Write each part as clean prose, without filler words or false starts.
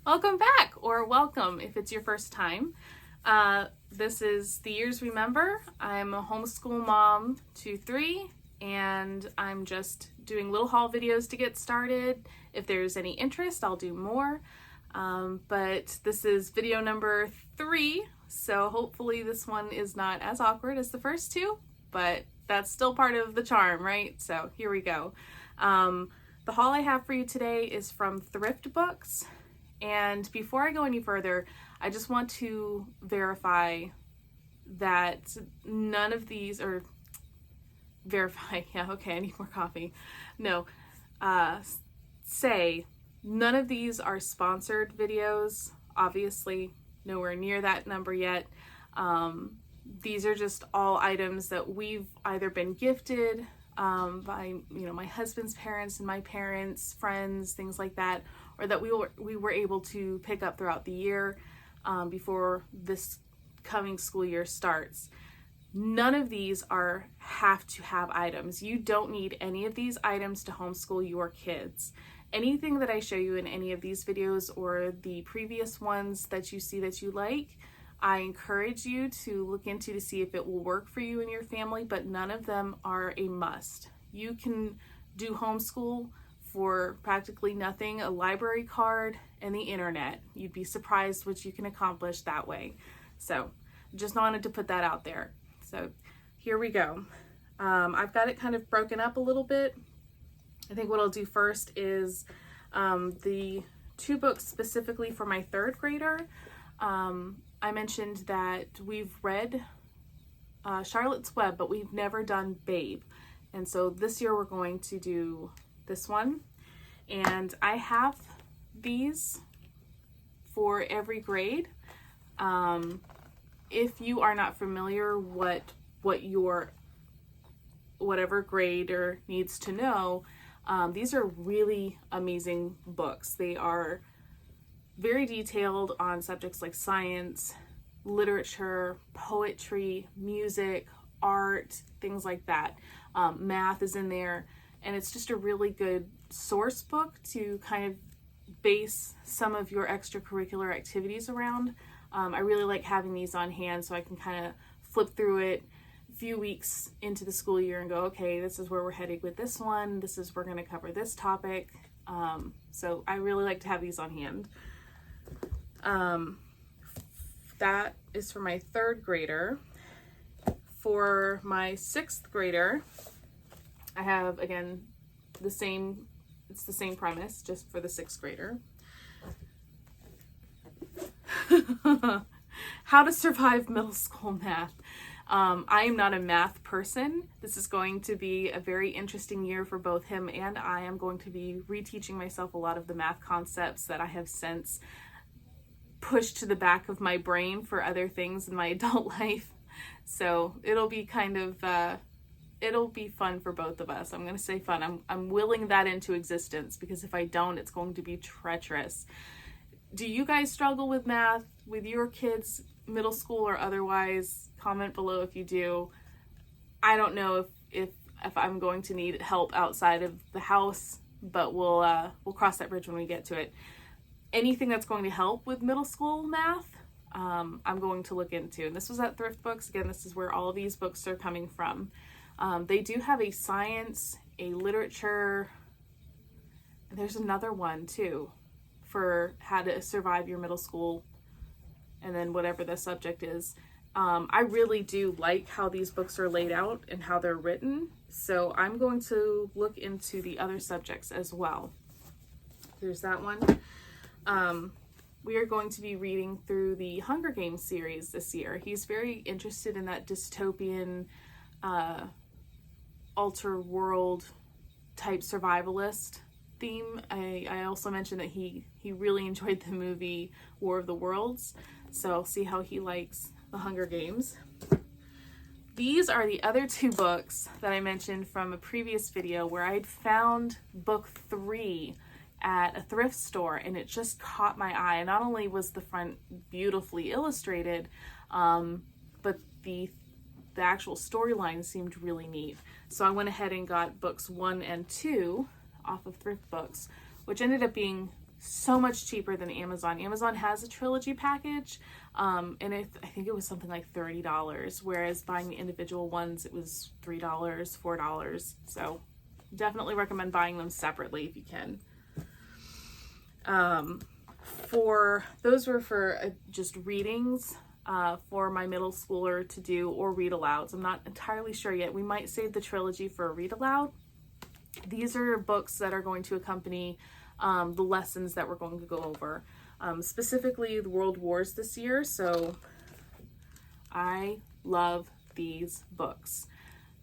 Welcome back, or welcome if it's your first time. This is The Years Remember. I'm a homeschool mom to 3, and I'm just doing little haul videos to get started. If there's any interest, I'll do more. But this is video number 3, so hopefully this one is not as awkward as the first 2, but that's still part of the charm, right? So here we go. The haul I have for you today is from Thriftbooks. And before I go any further, I just want to verify that none of these, I need more coffee. No, say none of these are sponsored videos. Obviously, nowhere near that number yet. These are just all items that we've either been gifted by my husband's parents and my parents, friends, things like that, or that we were able to pick up throughout the year before this coming school year starts. None of these have to have items. You don't need any of these items to homeschool your kids. Anything that I show you in any of these videos or the previous ones that you see that you like, I encourage you to look into to see if it will work for you and your family, but none of them are a must. You can do homeschool for practically nothing, a library card, and the internet. You'd be surprised what you can accomplish that way. So just wanted to put that out there. So here we go. I've got it kind of broken up a little bit. I think what I'll do first is the 2 books specifically for my 3rd grader. I mentioned that we've read Charlotte's Web, but we've never done Babe. And so this year we're going to do this one. And I have these for every grade. If you are not familiar what your whatever grader needs to know, these are really amazing books. They are very detailed on subjects like science, literature, poetry, music, art, things like that. Math is in there, and it's just a really good source book to kind of base some of your extracurricular activities around. I really like having these on hand so I can kind of flip through it a few weeks into the school year and go, okay, this is where we're headed with this one. We're going to cover this topic. So I really like to have these on hand. That is for my 3rd grader. For my 6th grader, I have, again, it's the same premise, just for the 6th grader. How to survive middle school math. I am not a math person. This is going to be a very interesting year for both him and I. am going to be reteaching myself a lot of the math concepts that I have since pushed to the back of my brain for other things in my adult life. So it'll be kind of, it'll be fun for both of us. I'm going to say fun. I'm willing that into existence, because if I don't, it's going to be treacherous. Do you guys struggle with math with your kids, middle school or otherwise? Comment below if you do. I don't know if I'm going to need help outside of the house, but we'll cross that bridge when we get to it. Anything that's going to help with middle school math, I'm going to look into. And this was at Thriftbooks. Again, this is where all of these books are coming from. They do have a science, a literature, and there's another one too for how to survive your middle school, and then whatever the subject is. I really do like how these books are laid out and how they're written, so I'm going to look into the other subjects as well. There's that one. We are going to be reading through the Hunger Games series this year. He's very interested in that dystopian, alter world type survivalist theme. I also mentioned that he really enjoyed the movie War of the Worlds, so I'll see how he likes the Hunger Games. These are the other 2 books that I mentioned from a previous video where I'd found book 3 at a thrift store, and it just caught my eye. And not only was the front beautifully illustrated, but the actual storyline seemed really neat. So I went ahead and got books 1 and 2 off of Thriftbooks, which ended up being so much cheaper than Amazon. Amazon has a trilogy package, and I think it was something like $30, whereas buying the individual ones, it was $3, $4. So definitely recommend buying them separately if you can. For those were for just readings for my middle schooler to do, or read alouds. I'm not entirely sure yet. We might save the trilogy for a read aloud. These are books that are going to accompany the lessons that we're going to go over, specifically the world wars this year. So I love these books.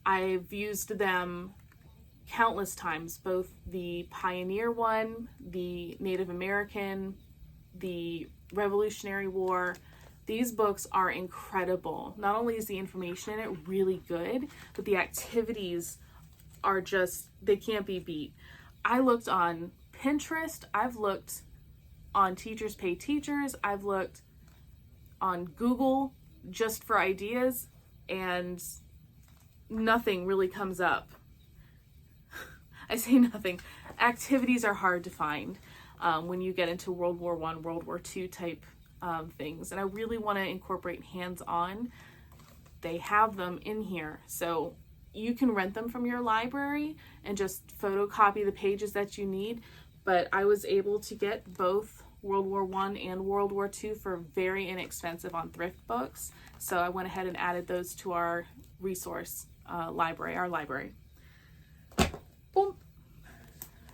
I've used them countless times, both the Pioneer one, the Native American, the Revolutionary War. These books are incredible. Not only is the information in it really good, but the activities are just, they can't be beat. I looked on Pinterest, I've looked on Teachers Pay Teachers, I've looked on Google just for ideas, and nothing really comes up. I say nothing. Activities are hard to find when you get into World War I, World War II type things, and I really want to incorporate hands-on. They have them in here, so you can rent them from your library and just photocopy the pages that you need. But I was able to get both World War I and World War II for very inexpensive on Thriftbooks. So I went ahead and added those to our resource library, our library. Boom.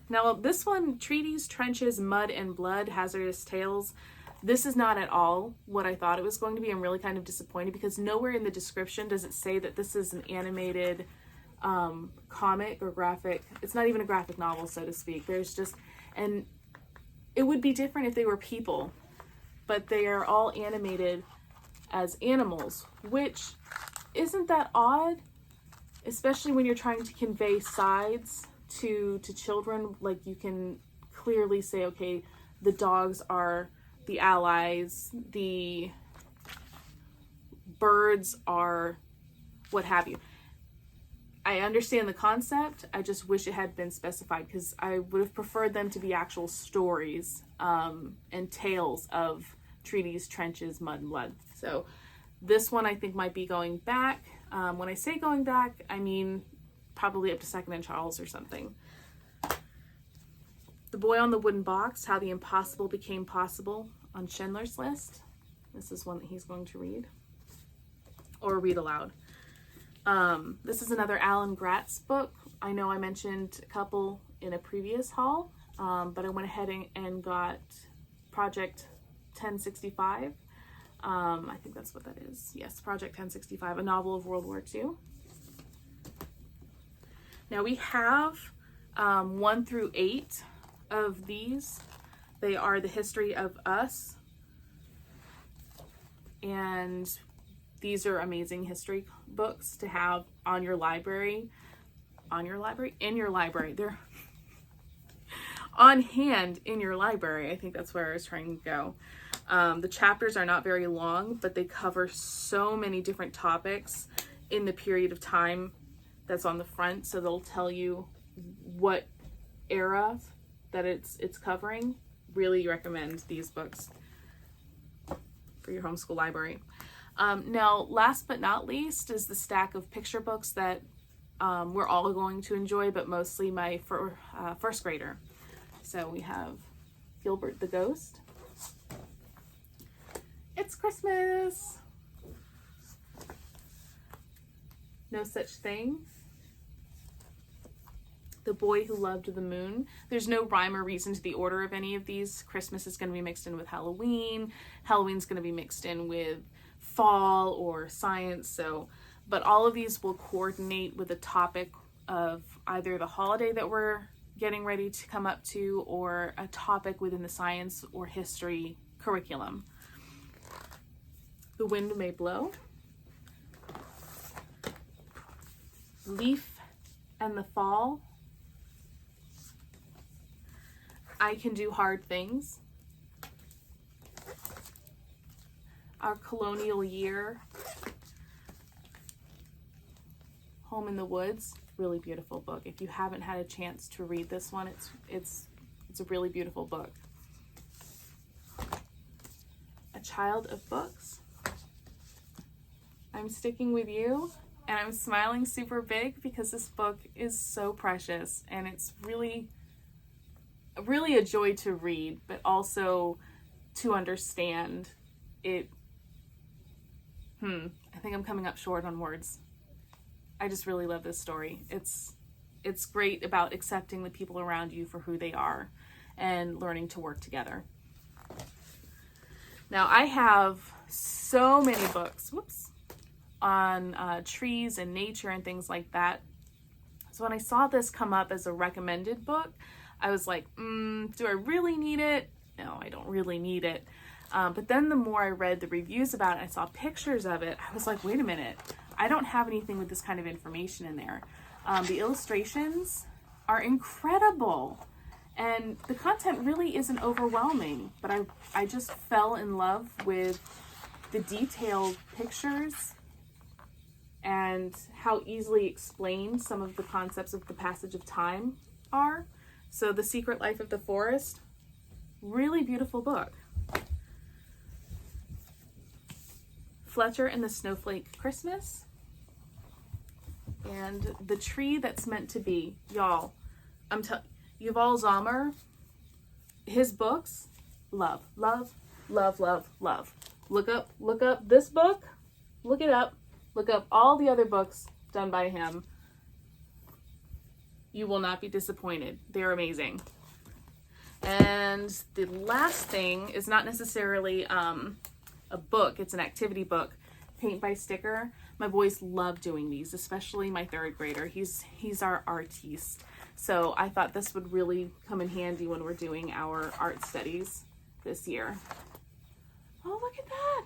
Now this one, Treaties, Trenches, Mud and Blood, Hazardous Tales. This is not at all what I thought it was going to be. I'm really kind of disappointed because nowhere in the description does it say that this is an animated comic or graphic. It's not even a graphic novel, so to speak. There's just, and it would be different if they were people, but they are all animated as animals, which isn't that odd, especially when you're trying to convey sides to children. Like, you can clearly say, okay, the dogs are the allies, the birds are what have you. I understand the concept. I just wish it had been specified, because I would have preferred them to be actual stories and tales of treaties, trenches, mud, and blood. So this one I think might be going back. When I say going back, I mean probably up to Second and Charles or something. The Boy on the Wooden Box, How the Impossible Became Possible on Schindler's List. This is one that he's going to read or read aloud. This is another Alan Gratz book. I know I mentioned a couple in a previous haul, but I went ahead and got Project 1065. I think that's what that is. Yes, Project 1065, a novel of World War II. Now we have 1 through 8 of these. They are the history of us, and these are amazing history books to have on your library. In your library. They're on hand in your library. I think that's where I was trying to go. The chapters are not very long, but they cover so many different topics in the period of time that's on the front. So they'll tell you what era that it's covering. Really recommend these books for your homeschool library. Now, last but not least is the stack of picture books that we're all going to enjoy, but mostly my first grader. So we have Gilbert the Ghost. It's Christmas. No Such Thing. The Boy Who Loved the Moon. There's no rhyme or reason to the order of any of these. Christmas is going to be mixed in with Halloween. Halloween's going to be mixed in with fall or science. So, but all of these will coordinate with a topic of either the holiday that we're getting ready to come up to, or a topic within the science or history curriculum. The Wind May Blow. Leaf and the Fall. I Can Do Hard Things. Our Colonial Year. Home in the Woods. Really beautiful book. If you haven't had a chance to read this one, it's a really beautiful book. a child of books. I'm sticking with you, and I'm smiling super big because this book is so precious, and it's really a joy to read, but also to understand it. I think I'm coming up short on words. I just really love this story. It's great about accepting the people around you for who they are and learning to work together. Now, I have so many books, on trees and nature and things like that. So when I saw this come up as a recommended book, I was like, do I really need it? No, I don't really need it. But then the more I read the reviews about it, I saw pictures of it, I was like, wait a minute, I don't have anything with this kind of information in there. The illustrations are incredible, and the content really isn't overwhelming, but I just fell in love with the detailed pictures and how easily explained some of the concepts of the passage of time are. So The Secret Life of the Forest, really beautiful book. Fletcher and the Snowflake Christmas, and The Tree That's Meant to Be. Y'all, Yuval Zalmer, his books, love. Look up this book, look it up, look up all the other books done by him. You will not be disappointed. They're amazing. And the last thing is not necessarily a book, it's an activity book, Paint by Sticker. My boys love doing these, especially my third grader. He's our artiste. So I thought this would really come in handy when we're doing our art studies this year. Oh, look at that.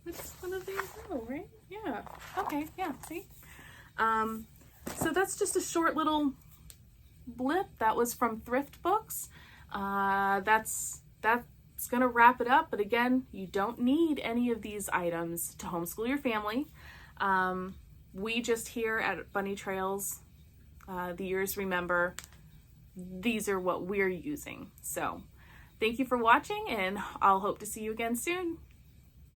It's one of these, right? Yeah. Okay, yeah, see? So that's just a short little blip. That was from Thriftbooks. That's gonna wrap it up, but again, you don't need any of these items to homeschool your family. We just here at Bunny Trails, the Years Remember, these are what we're using. So thank you for watching, and I'll hope to see you again soon.